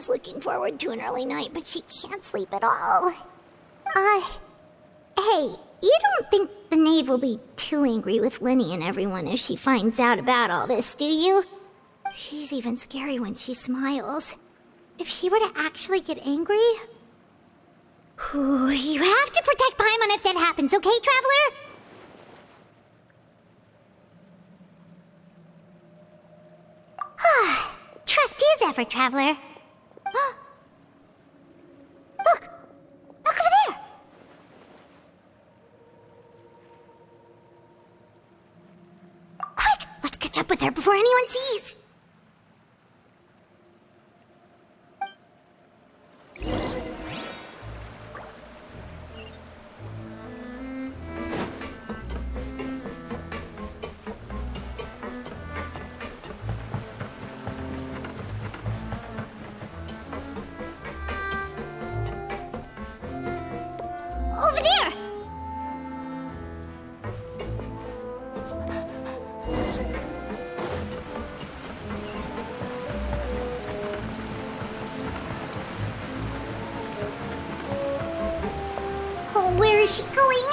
looking forward to an early night, but she can't sleep at all. Hey, you don't think the knave will be too angry with Linny and everyone if she finds out about all this, do you? She's even scary when she smiles. If she were to actually get angry... You have to protect Paimon if that happens, okay, Traveler? Trust is ever, Traveler. Look! Look over there! Quick! Let's catch up with her before anyone sees! Over there! Oh, where is she going?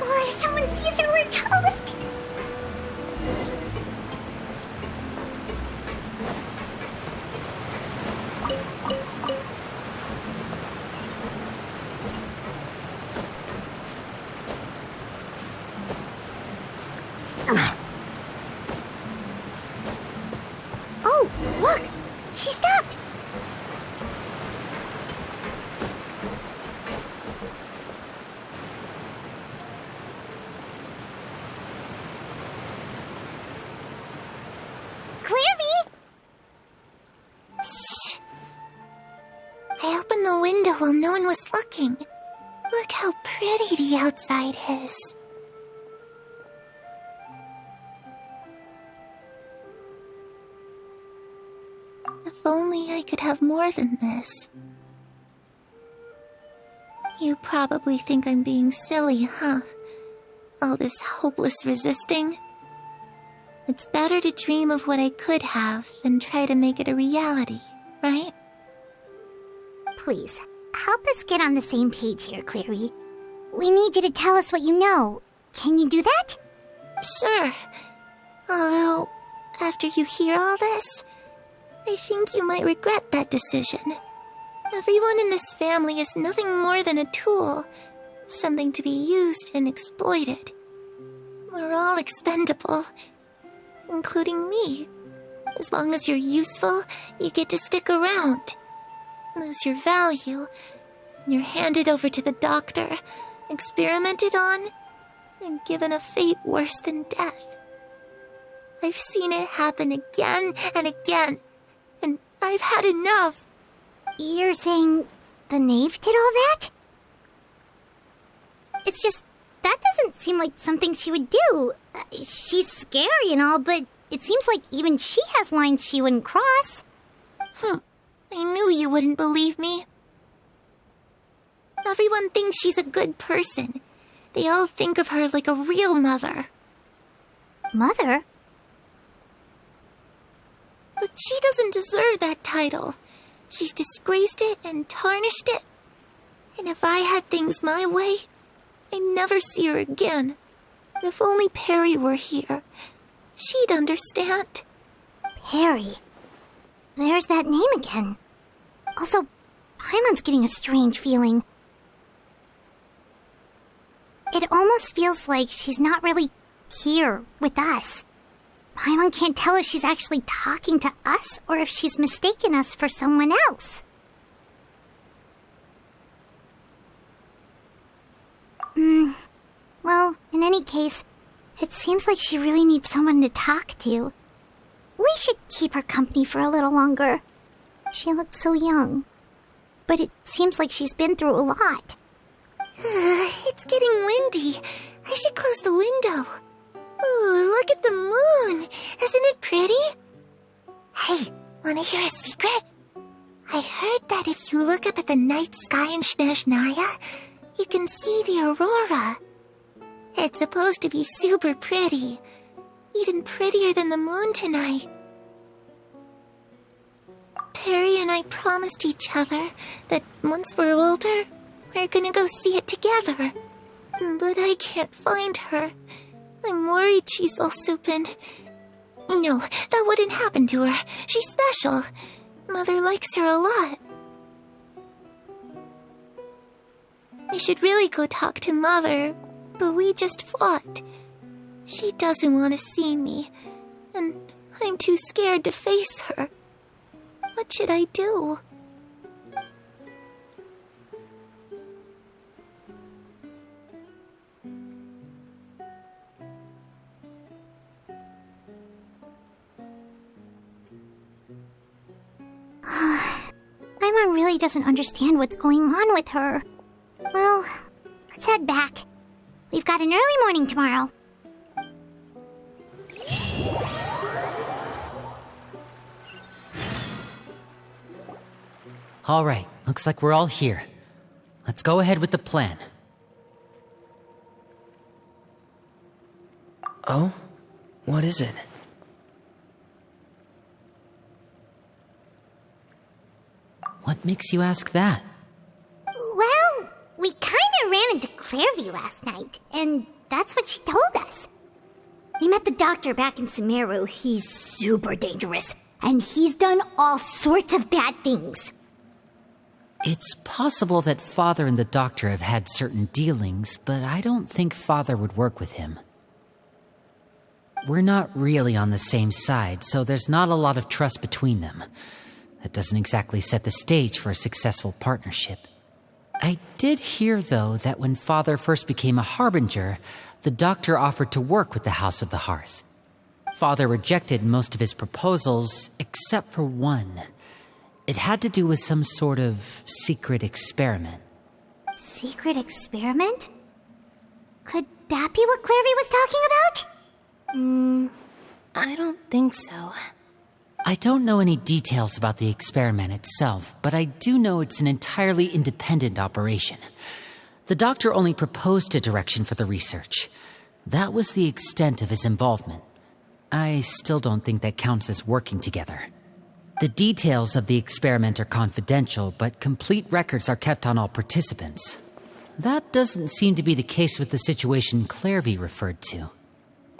Oh, if someone sees her, we're toast! Oh, look! She stopped! Clairvy! Shh! I opened the window while no one was looking. Look how pretty the outside is. If only I could have more than this. You probably think I'm being silly, huh? All this hopeless resisting? It's better to dream of what I could have than try to make it a reality, right? Please, help us get on the same page here, Clary. We need you to tell us what you know. Can you do that? Sure. Although, after you hear all this, I think you might regret that decision. Everyone in this family is nothing more than a tool, something to be used and exploited. We're all expendable, including me. As long as you're useful, you get to stick around. Lose your value, and you're handed over to the doctor, experimented on, and given a fate worse than death. I've seen it happen again and again, and I've had enough. You're saying the knave did all that? It's just, that doesn't seem like something she would do. She's scary and all, but it seems like even she has lines she wouldn't cross. I knew you wouldn't believe me. Everyone thinks she's a good person. They all think of her like a real mother. Mother? But she doesn't deserve that title. She's disgraced it and tarnished it. And if I had things my way, I'd never see her again. If only Perry were here, she'd understand. Perry? There's that name again. Also, Paimon's getting a strange feeling. It almost feels like she's not really here with us. Paimon can't tell if she's actually talking to us or if she's mistaken us for someone else. Well, in any case, it seems like she really needs someone to talk to. We should keep her company for a little longer. She looks so young. But it seems like she's been through a lot. It's getting windy. I should close the window. Ooh, look at the moon. Isn't it pretty? Hey, wanna hear a secret? I heard that if you look up at the night sky in Snezhnaya, you can see the aurora. It's supposed to be super pretty. Even prettier than the moon tonight. Harry and I promised each other that once we're older, we're gonna go see it together. But I can't find her. I'm worried she's also been... No, that wouldn't happen to her. She's special. Mother likes her a lot. I should really go talk to Mother, but we just fought. She doesn't want to see me, and I'm too scared to face her. What should I do? Paimon really doesn't understand what's going on with her. Well, let's head back. We've got an early morning tomorrow. All right, looks like we're all here. Let's go ahead with the plan. Oh? What is it? What makes you ask that? Well, we kinda ran into Clairvy last night, and that's what she told us. We met the doctor back in Sumeru. He's super dangerous, and he's done all sorts of bad things. It's possible that Father and the Doctor have had certain dealings, but I don't think Father would work with him. We're not really on the same side, so there's not a lot of trust between them. That doesn't exactly set the stage for a successful partnership. I did hear, though, that when Father first became a Harbinger, the Doctor offered to work with the House of the Hearth. Father rejected most of his proposals, except for one. It had to do with some sort of secret experiment. Secret experiment? Could that be what Clairvy was talking about? I don't think so. I don't know any details about the experiment itself, but I do know it's an entirely independent operation. The Doctor only proposed a direction for the research. That was the extent of his involvement. I still don't think that counts as working together. The details of the experiment are confidential, but complete records are kept on all participants. That doesn't seem to be the case with the situation Clairvy referred to.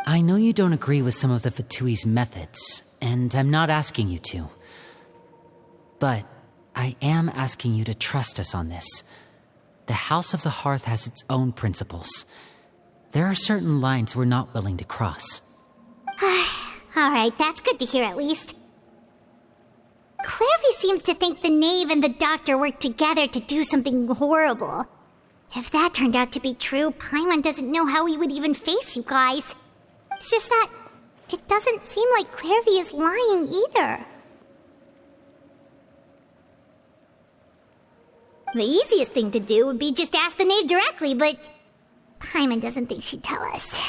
I know you don't agree with some of the Fatui's methods, and I'm not asking you to. But I am asking you to trust us on this. The House of the Hearth has its own principles. There are certain lines we're not willing to cross. Alright, that's good to hear at least. Clairvy seems to think the Knave and the Doctor worked together to do something horrible. If that turned out to be true, Paimon doesn't know how he would even face you guys. It's just that it doesn't seem like Clairvy is lying either. The easiest thing to do would be just ask the Knave directly, but Paimon doesn't think she'd tell us.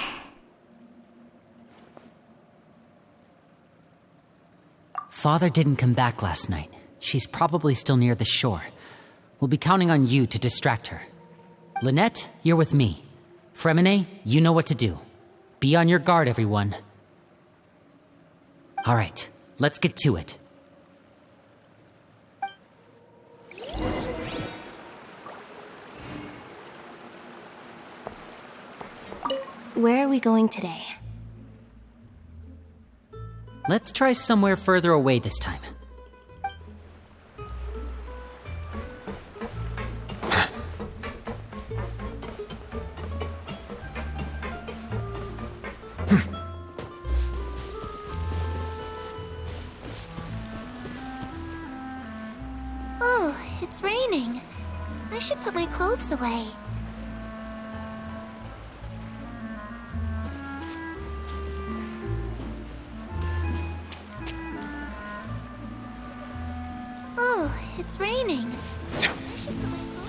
Father didn't come back last night. She's probably still near the shore. We'll be counting on you to distract her. Lynette, you're with me. Fremine, you know what to do. Be on your guard, everyone. All right, let's get to it. Where are we going today? Let's try somewhere further away this time. Oh, it's raining. I should put my clothes away. Oh, it's raining. I should put my clothes away.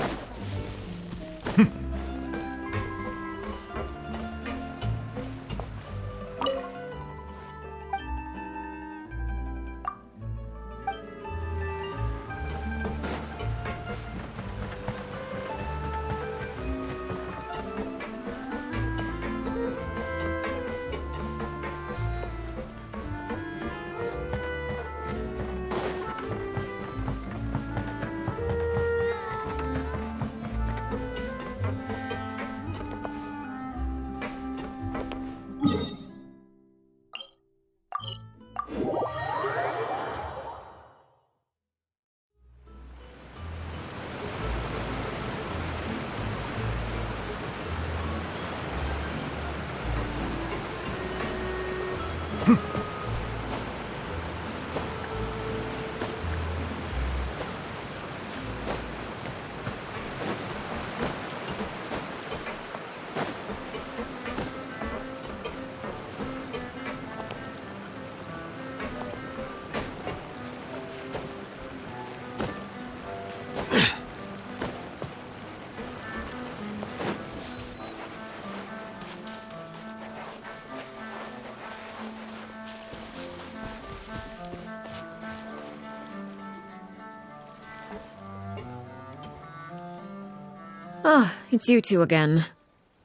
Ah, it's you two again.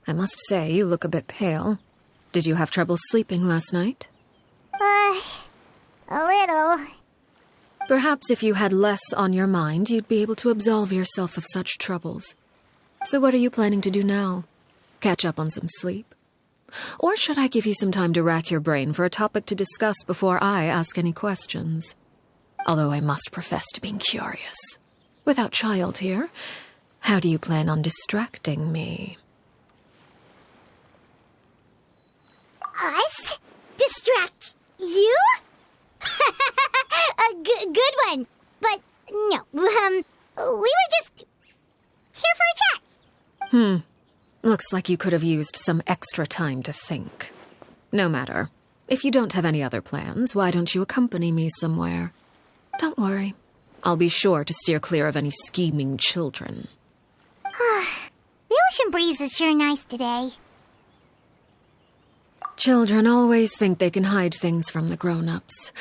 I must say, you look a bit pale. Did you have trouble sleeping last night? A little. Perhaps if you had less on your mind, you'd be able to absolve yourself of such troubles. So what are you planning to do now? Catch up on some sleep? Or should I give you some time to rack your brain for a topic to discuss before I ask any questions? Although I must profess to being curious. Without child here, how do you plan on distracting me? Us? Distract you? A good one. But no, we were just here for a chat. Looks like you could have used some extra time to think. No matter. If you don't have any other plans, why don't you accompany me somewhere? Don't worry. I'll be sure to steer clear of any scheming children. The ocean breeze is sure nice today. Children always think they can hide things from the grown-ups.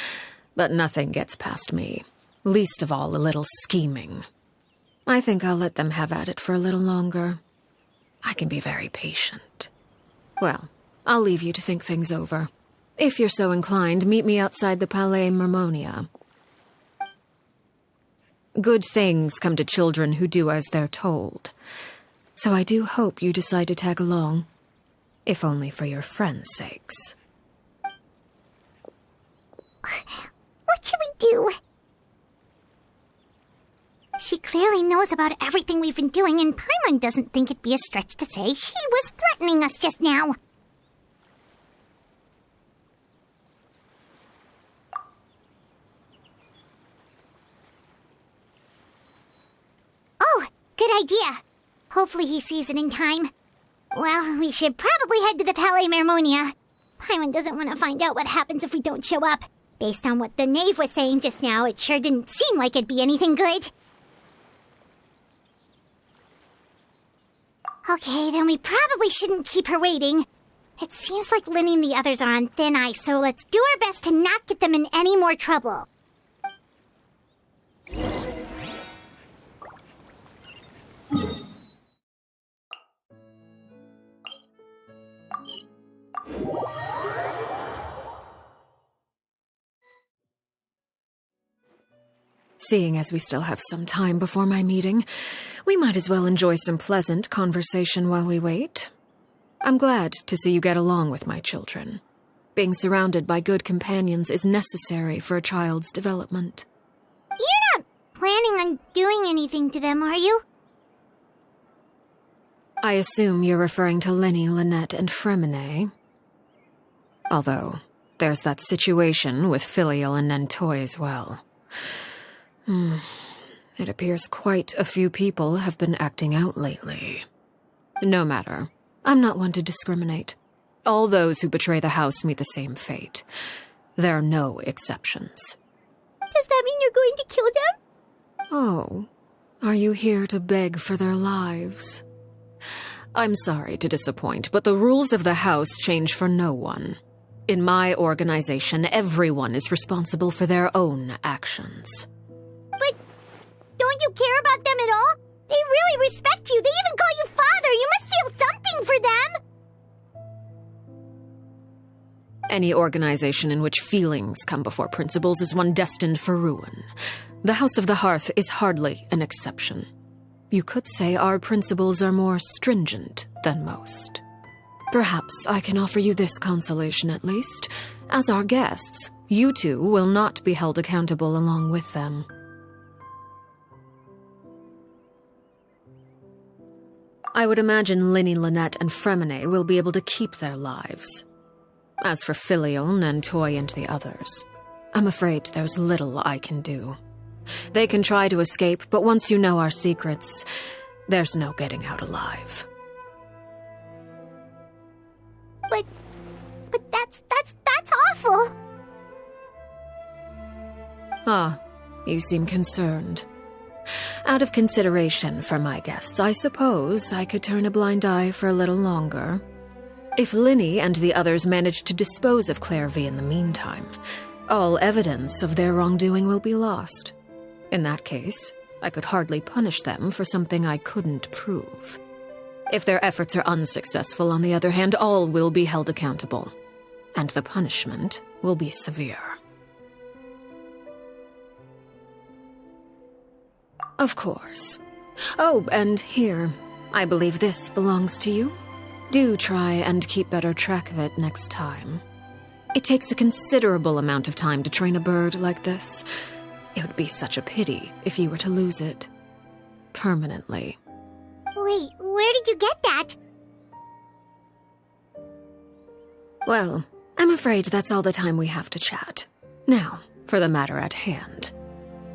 But nothing gets past me. Least of all a little scheming. I think I'll let them have at it for a little longer. I can be very patient. Well, I'll leave you to think things over. If you're so inclined, meet me outside the Palais Mermonia. Good things come to children who do as they're told. So I do hope you decide to tag along. If only for your friends' sakes. What should we do? She clearly knows about everything we've been doing, and Paimon doesn't think it'd be a stretch to say she was threatening us just now. Oh, good idea. Hopefully he sees it in time. Well, we should probably head to the Palais Mermonia. Paimon doesn't want to find out what happens if we don't show up. Based on what the knave was saying just now, it sure didn't seem like it'd be anything good. Okay, then we probably shouldn't keep her waiting. It seems like Linny and the others are on thin ice, so let's do our best to not get them in any more trouble. Seeing as we still have some time before my meeting, we might as well enjoy some pleasant conversation while we wait. I'm glad to see you get along with my children. Being surrounded by good companions is necessary for a child's development. You're not planning on doing anything to them, are you? I assume you're referring to Lenny, Lynette, and Fremine. Although, there's that situation with Filial and Nentoy as well. It appears quite a few people have been acting out lately. No matter. I'm not one to discriminate. All those who betray the house meet the same fate. There are no exceptions. Does that mean you're going to kill them? Oh, are you here to beg for their lives? I'm sorry to disappoint, but the rules of the house change for no one. In my organization, everyone is responsible for their own actions. But don't you care about them at all? They really respect you. They even call you father. You must feel something for them. Any organization in which feelings come before principles is one destined for ruin. The House of the Hearth is hardly an exception. You could say our principles are more stringent than most. Perhaps I can offer you this consolation at least. As our guests, you two will not be held accountable along with them. I would imagine Linny, Lynette, and Fremine will be able to keep their lives. As for Filial, Nentoy, and the others, I'm afraid there's little I can do. They can try to escape, but once you know our secrets, there's no getting out alive. But that's awful. Ah, you seem concerned. Out of consideration for my guests, I suppose I could turn a blind eye for a little longer. If Linny and the others manage to dispose of Clairvy in the meantime, all evidence of their wrongdoing will be lost. In that case, I could hardly punish them for something I couldn't prove. If their efforts are unsuccessful, on the other hand, all will be held accountable. And the punishment will be severe. Of course. Oh, and here, I believe this belongs to you. Do try and keep better track of it next time. It takes a considerable amount of time to train a bird like this. It would be such a pity if you were to lose it. Permanently. Wait, where did you get that? Well, I'm afraid that's all the time we have to chat. Now, for the matter at hand.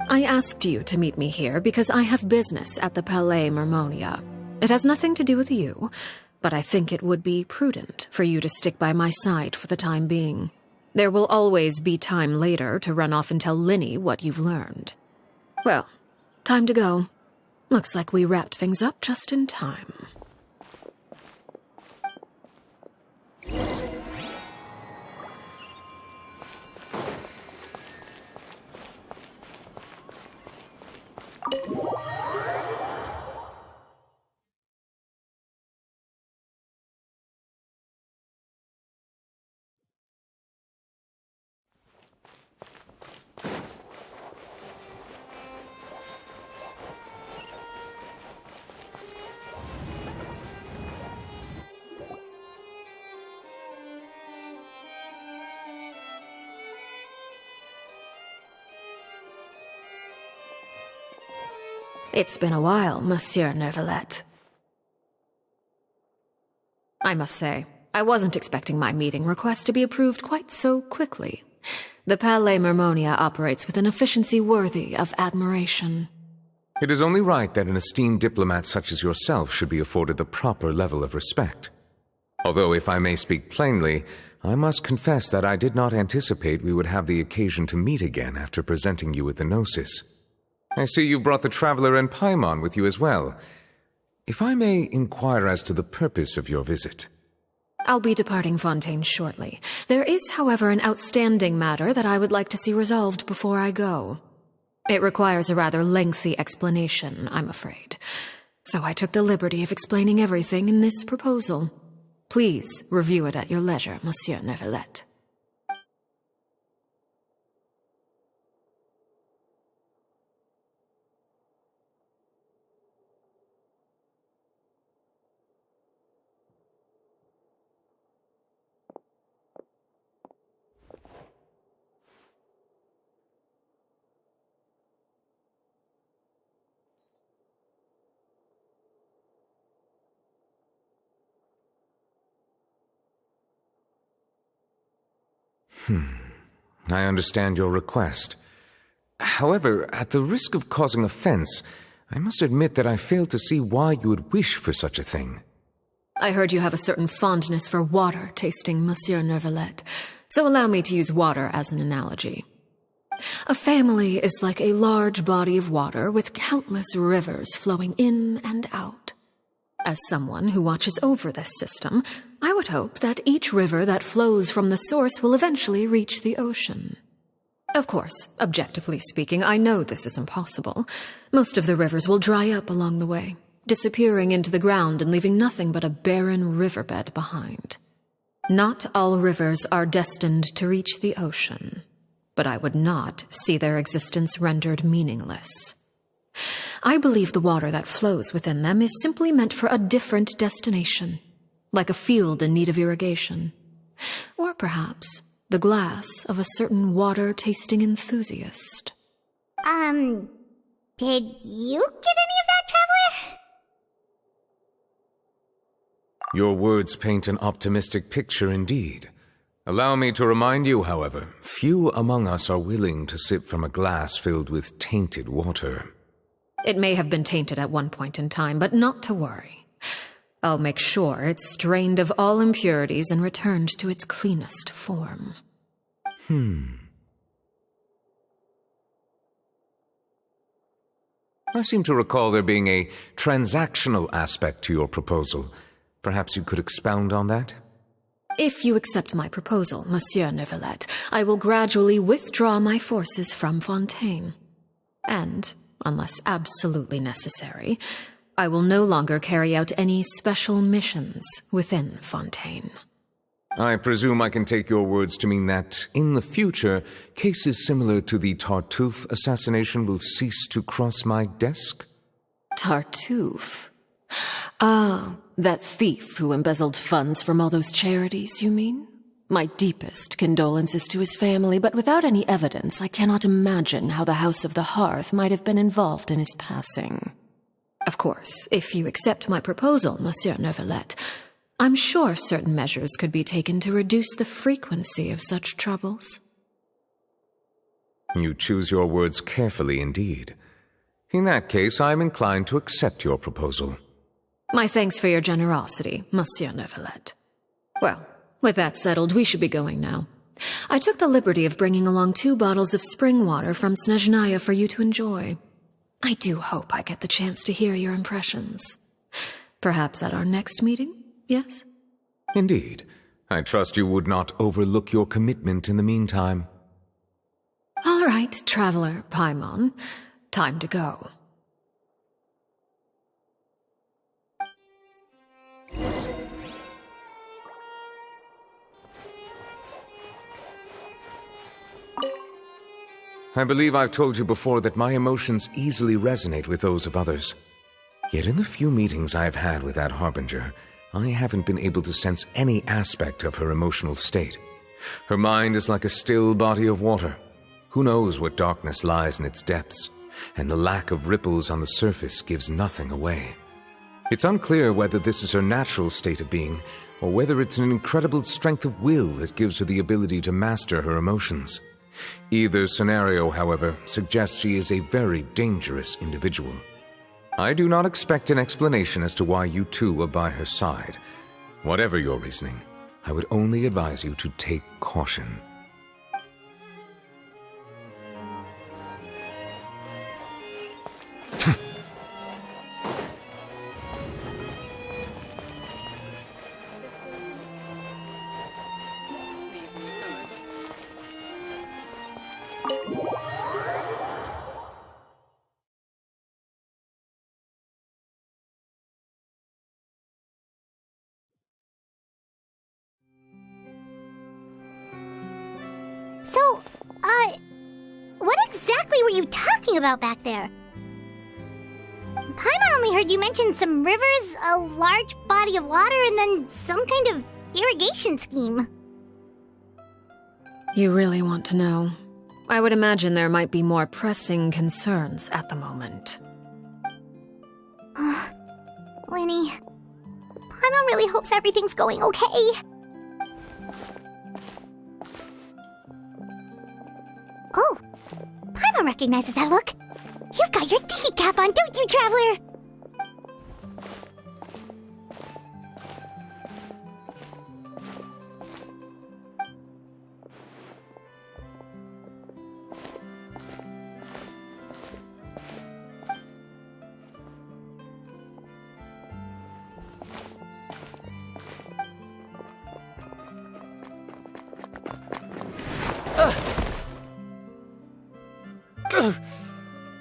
I asked you to meet me here because I have business at the Palais Mermonia. It has nothing to do with you, but I think it would be prudent for you to stick by my side for the time being. There will always be time later to run off and tell Linny what you've learned. Well, time to go. Looks like we wrapped things up just in time. It's been a while, Monsieur Neuvillette. I must say, I wasn't expecting my meeting request to be approved quite so quickly. The Palais Mermonia operates with an efficiency worthy of admiration. It is only right that an esteemed diplomat such as yourself should be afforded the proper level of respect. Although, if I may speak plainly, I must confess that I did not anticipate we would have the occasion to meet again after presenting you with the Gnosis. I see you've brought the Traveler and Paimon with you as well. If I may inquire as to the purpose of your visit. I'll be departing Fontaine shortly. There is, however, an outstanding matter that I would like to see resolved before I go. It requires a rather lengthy explanation, I'm afraid. So I took the liberty of explaining everything in this proposal. Please review it at your leisure, Monsieur Neuvillette. I understand your request. However, at the risk of causing offense, I must admit that I fail to see why you would wish for such a thing. I heard you have a certain fondness for water tasting, Monsieur Neuvillette, so allow me to use water as an analogy. A family is like a large body of water with countless rivers flowing in and out. As someone who watches over this system, I would hope that each river that flows from the source will eventually reach the ocean. Of course, objectively speaking, I know this is impossible. Most of the rivers will dry up along the way, disappearing into the ground and leaving nothing but a barren riverbed behind. Not all rivers are destined to reach the ocean, but I would not see their existence rendered meaningless. I believe the water that flows within them is simply meant for a different destination, like a field in need of irrigation, or perhaps the glass of a certain water-tasting enthusiast. Did you get any of that, Traveler? Your words paint an optimistic picture indeed. Allow me to remind you, however, few among us are willing to sip from a glass filled with tainted water. It may have been tainted at one point in time, but not to worry. I'll make sure it's drained of all impurities and returned to its cleanest form. I seem to recall there being a transactional aspect to your proposal. Perhaps you could expound on that? If you accept my proposal, Monsieur Neuvillette, I will gradually withdraw my forces from Fontaine. And, unless absolutely necessary, I will no longer carry out any special missions within Fontaine. I presume I can take your words to mean that, in the future, cases similar to the Tartuffe assassination will cease to cross my desk? Tartuffe? Ah, that thief who embezzled funds from all those charities, you mean? My deepest condolences to his family, but without any evidence, I cannot imagine how the House of the Hearth might have been involved in his passing. Of course, if you accept my proposal, Monsieur Neuvillette, I'm sure certain measures could be taken to reduce the frequency of such troubles. You choose your words carefully indeed. In that case, I am inclined to accept your proposal. My thanks for your generosity, Monsieur Neuvillette. Well, with that settled, we should be going now. I took the liberty of bringing along 2 bottles of spring water from Snezhnaya for you to enjoy. I do hope I get the chance to hear your impressions. Perhaps at our next meeting? Yes? Indeed. I trust you would not overlook your commitment in the meantime. All right, Traveler Paimon. Time to go. I believe I've told you before that my emotions easily resonate with those of others. Yet in the few meetings I've had with that Harbinger, I haven't been able to sense any aspect of her emotional state. Her mind is like a still body of water. Who knows what darkness lies in its depths, and the lack of ripples on the surface gives nothing away. It's unclear whether this is her natural state of being, or whether it's an incredible strength of will that gives her the ability to master her emotions. Either scenario, however, suggests she is a very dangerous individual. I do not expect an explanation as to why you two are by her side. Whatever your reasoning, I would only advise you to take caution. So, what exactly were you talking about back there? Paimon only heard you mention some rivers, a large body of water, and then some kind of irrigation scheme. You really want to know? I would imagine there might be more pressing concerns at the moment. Winnie, Paimon really hopes everything's going okay. Oh, Paimon recognizes that look. You've got your thinking cap on, don't you, Traveler?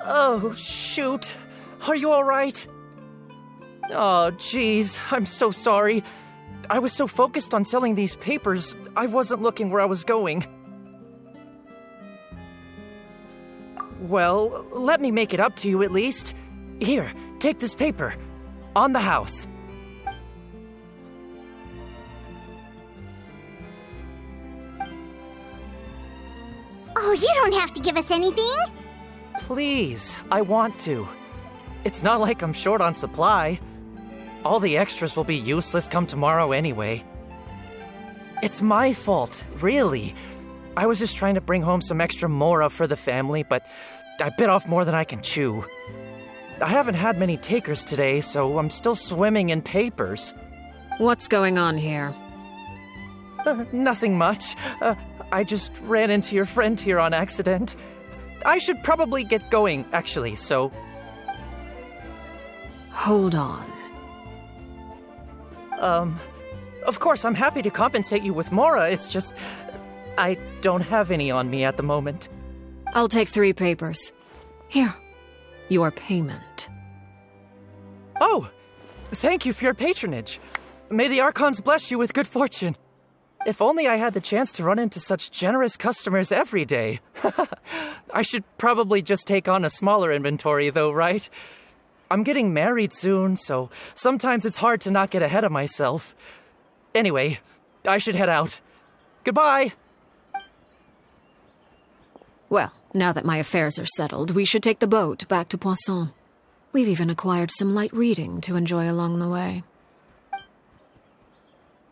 Oh, shoot. Are you all right? Oh, jeez. I'm so sorry. I was so focused on selling these papers, I wasn't looking where I was going. Well, let me make it up to you at least. Here, take this paper. On the house. Oh, you don't have to give us anything. Please, I want to. It's not like I'm short on supply. All the extras will be useless come tomorrow anyway. It's my fault, really. I was just trying to bring home some extra mora for the family, but I bit off more than I can chew. I haven't had many takers today, so I'm still swimming in papers. What's going on here? Nothing much. I just ran into your friend here on accident. I should probably get going, actually, so... Hold on. Of course, I'm happy to compensate you with mora, it's just... I don't have any on me at the moment. I'll take 3 papers. Here. Your payment. Oh! Thank you for your patronage. May the Archons bless you with good fortune. If only I had the chance to run into such generous customers every day. I should probably just take on a smaller inventory though, right? I'm getting married soon, so sometimes it's hard to not get ahead of myself. Anyway, I should head out. Goodbye! Well, now that my affairs are settled, we should take the boat back to Poisson. We've even acquired some light reading to enjoy along the way.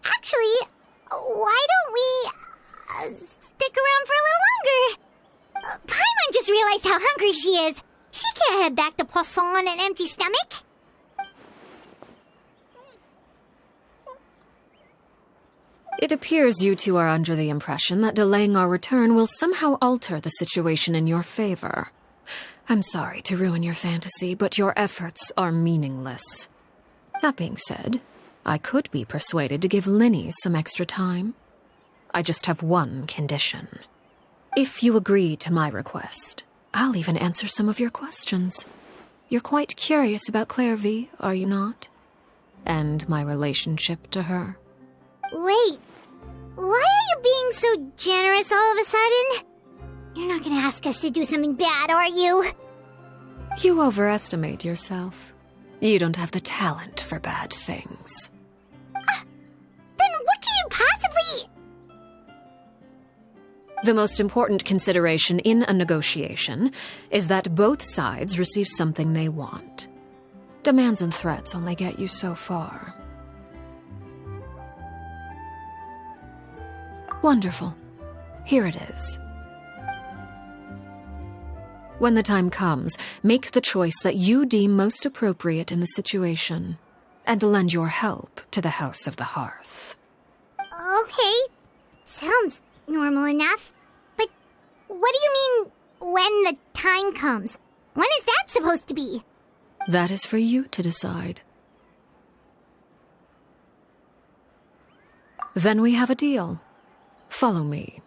Actually, why don't we stick around for a little longer? Paimon just realized how hungry she is. She can't head back to Poisson on an empty stomach. It appears you two are under the impression that delaying our return will somehow alter the situation in your favor. I'm sorry to ruin your fantasy, but your efforts are meaningless. That being said, I could be persuaded to give Linny some extra time. I just have one condition. If you agree to my request, I'll even answer some of your questions. You're quite curious about Clairvy, are you not? And my relationship to her. Wait, why are you being so generous all of a sudden? You're not gonna ask us to do something bad, are you? You overestimate yourself. You don't have the talent for bad things. Then what can you possibly... The most important consideration in a negotiation is that both sides receive something they want. Demands and threats only get you so far. Wonderful. Here it is. When the time comes, make the choice that you deem most appropriate in the situation, and lend your help to the House of the Hearth. Okay, sounds normal enough. But what do you mean, when the time comes? When is that supposed to be? That is for you to decide. Then we have a deal. Follow me.